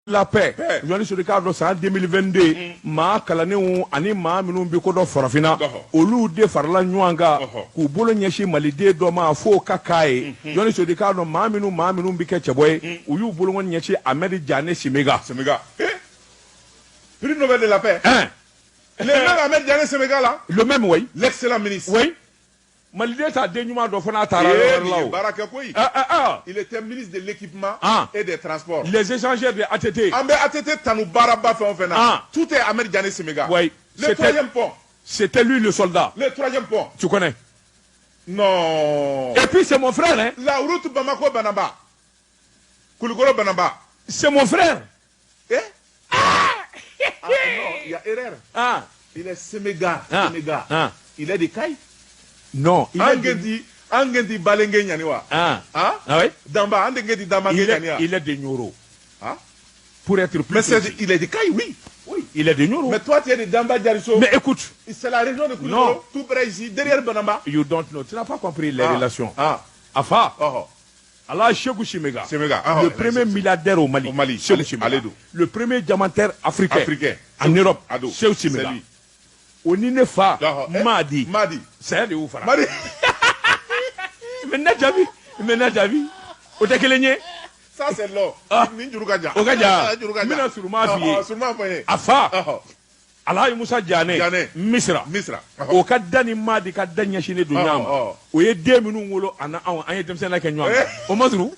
La paix. Joni sur le cadre de 2022, ma kalaneu ani ma minnu bi ko do farafina olu de farla nyanga ku bolo nyeshi malide do ma fo kakaye joni sur le cadre ma minnu bi ke cheboy u yu bolo nyeshi Ahmed Diané Simega prix Nobel de la paix. Le même Ahmed Diané Simega là. Le même oui. L'excellent ministre. Oui. Malide ta denyuma do fana tara il était ministre de l'équipement et des transports. Les échangeurs de ATT. Ambe ATT Tanou Baraba tout est Ahmed Diané Simega. Oui. Le troisième pont. C'était lui le soldat. Le troisième pont. Tu connais? Non. Et puis c'est mon frère hein. La route Bamako Banamba. Koulikoro Banamba. C'est mon frère. Eh? Non, il y a erreur. Il est Simega. Il est de Caille. Non, il Angedi Balenge Nyaniwa. Oui. Damba, Angedi Damba Nyaniwa. Il est de Nyoro. Pour être plus précis. Il est de Caille, oui. Oui, il est de Nyoro. Mais toi, tu es de Damba Djariso. Mais écoute. C'est la région de Koulikoro, tout près ici, derrière Banamba. You don't know. Tu n'as pas compris les relations. Afa. Allah Cheikhou Simega. Le premier milliardaire au Mali. Cheikhou Simega. Le premier diamantaire africain. En Europe. Cheikhou Simega. Onine fa Madi. C'est de où fara. Madi. Mais n'a jamais. Otekelenye. Ça c'est l'eau. Minjurugaja. Ogaja. Mina surma fiye. Afa. Allah Musa Diané. Misra. O ka dani Madi ka danya shine dunyama. O ye 2 minutes wolo ana an ye demsen na kenyo. O mazuru.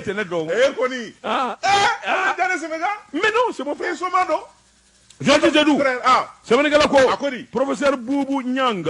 Tenez donc. Koni. Diané Simega. Mais non, c'est mon frère Somado. Jean Djedou. C'est mon gars professeur Boubou Nyang.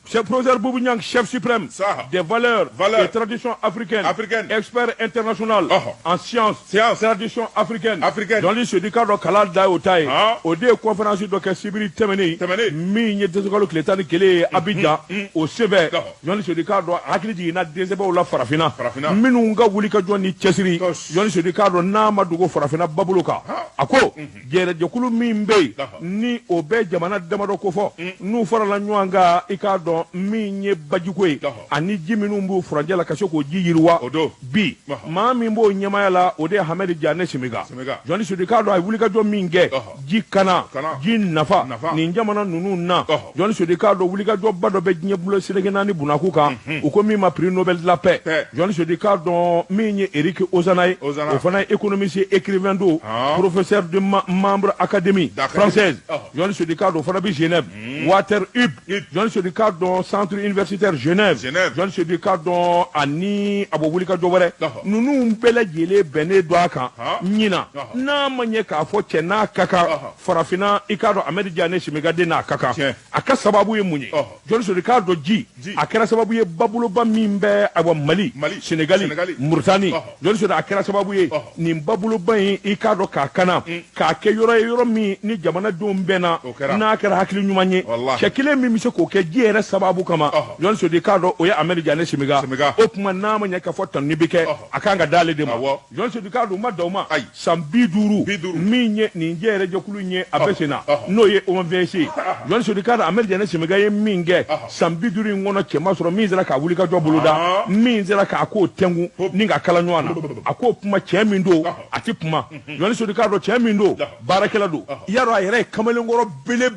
C'est professeur Boubou Nyang, chef suprême des valeurs et traditions africaines. Expert international en sciences, traditions africaines. Dans l'issue du cadre Kalal Daotaï, au deux conférences de Kassibiri Temene, Mini Desogalo Clétani Kele Abidjan, au Sévère. Dans l'issue du cadre Akili na Dezeba ou la Farafina. Minunga Wulika Johnny Chesiri. Dans l'issue du cadre Namadougo Farafina Babuluka. Ako, Gere Jokulu Mimbe, ni Obe Jamana Damadokofo, nous fera la Nyanga, Ikado. Minye Bajukwe ani Jiminumbu Franjala Kashoko Jiyirwa bi ma mimbo nyamayala ode Ahmed Diané Simega joni sudikado ay wulika jo minge ji kana ji nafa ni njamana nunu na joni sudikado wulika jo bado be nyebulo sidegena ni bunakuka ukomi ma prix Nobel de la paix joni sudikado minye Eric Ozanay ofana économiste écrivain do professeur de membre académie française joni sudikado fana bi Genève Water Hub joni sudikado centre universitaire Genève. Jean se du cadre ani abobulika jobare. Nunu mpele jele bene doaka. Nina. Na manye ka fo chena kaka. Farafina ikado Ahmed Diané Simega de na kaka. Aka sababu ye munye. Jean se du cadre ji. Akera sababu ye babulo ba mimbe abo Mali. Sénégali. Mauritanie. Jean se du akera sababu ye ni babulo ba ikado kakana. Ka ke yoro mi ni jamana dombena. Na akera hakili nyumanye. Shekile mi mise ko ke jere sababu kama yon so de cadre o ya Ahmed Diané Simega opuma na manya ka fotan ni bike akanga dale de ma yon so de cadre ma dawma sambi duru minye ni njere jokulu nye abesena no ye o mvc yon so de cadre Ahmed Diané Simega ye minge sambi duru ngono chema soro minzira ka wulika jobuluda minzira ka ko tengu ninga kala nywana ako puma chemindo ati puma yon so de cadre chemindo barakela do yaro ayre kamale ngoro bele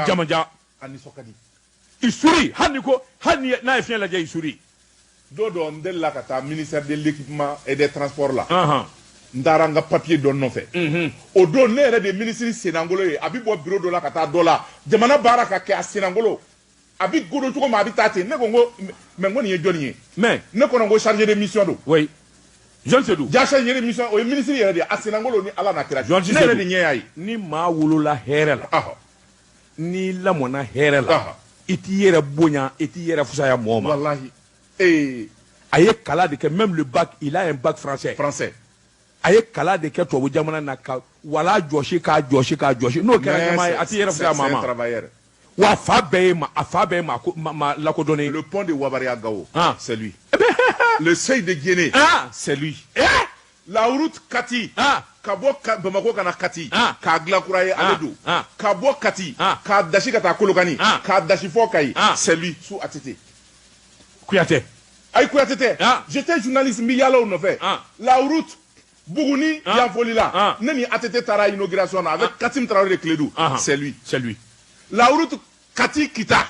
jamanja ani sokadi Isuri, hani na efien la Isuri. Dodo ndella kata ministère de l'équipement et des transports là. Ndaranga papier don non fait. O don ne de ministre Sénangolo e abi bo bureau de la kata dola. Jamana baraka ke a Sénangolo. Abi godo tuko ma abi tate ne gongo me ngoni ye joni. Mais ne kono go chargé de mission do. Oui. Jean Sedou. Ja chargé de mission o ministre yere de a Sénangolo ni ala na kira. Jean Sedou ne nyai. Ni ma wulula herela. Ni la mona herela. Iti yere bonya, iti yere fusaya moma. Wallahi. Aye kala de que même le bac, il a un bac français. Aye kala de que to jamana na ka wala joshi ka. No kera jama ati yere fusaya mama. C'est un travailleur. Wa afabe ma la ko donner. Le pont de Wabaria Gao. C'est lui. Le seuil de Guinée. C'est lui. La route Kati. Kabo Bamako kana Kati. Ka Glakuraye Aledo. Kabo Kati. Ka dashi kata Kolokani. Ka dashi Fokai. C'est lui sous Atete. Kouyaté. J'étais journaliste, Miyalo Nové. La route, Bougouni, Yavolila. Neni ATT Tara inauguration avec Katim Traoré de Kledou. C'est lui. C'est lui. La route Kati Kita.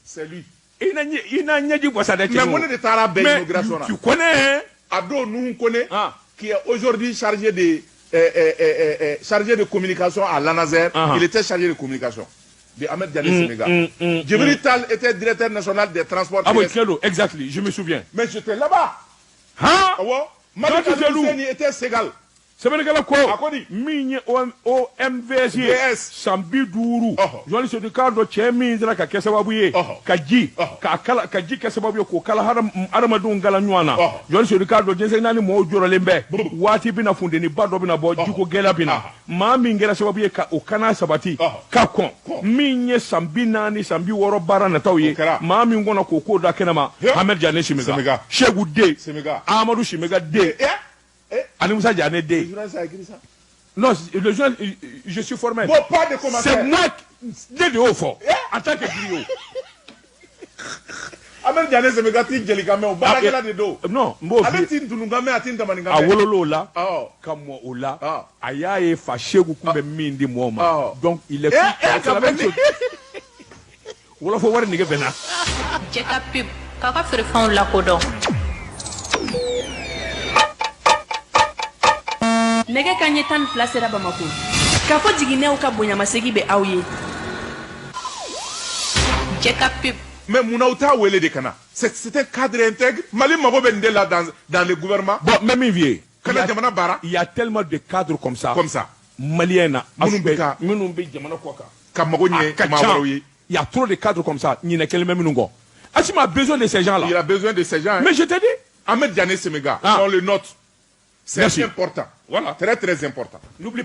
C'est lui. Il n'a rien dit pour ça. Mais mon de Tara Ben inauguration. Tu connais, hein? Ado, nous connaît, qui est aujourd'hui chargé de communication à l'ANASER. Il était chargé de communication. De Ahmed Diané Séméga. Djibril Tal était directeur national des transports. Ah oui, Clédo, exactement, je me souviens. Mais j'étais là-bas. Hein? Malik Husseini était Ségal. Sɛbɛnnikɛla ko min ye OMVS ye san 50 journaliste du cadre cɛ min sera ka kɛ sababu ye ka ji kɛ sababu ye k'o kala hadamadenw kala ɲɔgɔn na journaliste du cadre jɛnsɛn naani mɔɔw jɔrɔlen bɛ waati bɛna funteni ba dɔ bɛna bɔ jiko gɛlɛya bɛna maa min kɛra sababu ye ka o kana sabati ka kɔn min ye san 40 san 60 baara nataw ye maa min kɔnɔ k'o ko da kɛnɛma Ahmed Diané Séméga Cheikhou Den Amadou Séméga Den Alimoussa Diané D. Non, le journal, je suis formel. Bon, pas de commentaires. C'est moi qui de haut fort. En tant que griot. Ahmed Diané Séméga ti jelikame o barakela de do. Non, mo bi. Atin tunungame atin tamaningame. A wololo la. Ka mo o la. A y'a ye fa Cheikhou kunbɛ min di mɔɔ ma. Donc il est c'est la même chose. Wolof wari nege bɛnna. Cɛ ka pub k'a ka feerefɛnw lakodɔn. Nege kanɲɛ 12 sera Bamako. K'a fɔ jiginɛw ka bonyamasegi bɛ aw ye. Cɛ ka pub. Mais munna u t'a wele de kana. C'était cadre intègre. Mali mago bɛ nin de la dans le gouvernement. Bon, même min f'i ye. Kana jamana baara. Il y a tellement de cadres comme ça. Comme ça. Maliens na. Minnu bɛ jamana kɔ kan. Ka mago ɲɛ maa wɛrɛw ye. Il y a trop de cadres comme ça. Ɲinɛ kelen bɛ minnu kɔ. Assimi a besoin de ces gens-là. Il a besoin de ces gens. Mais je te dis. Ahmed Diané Séméga, on le note. C'est important. Voilà. Très, très important. N'oublie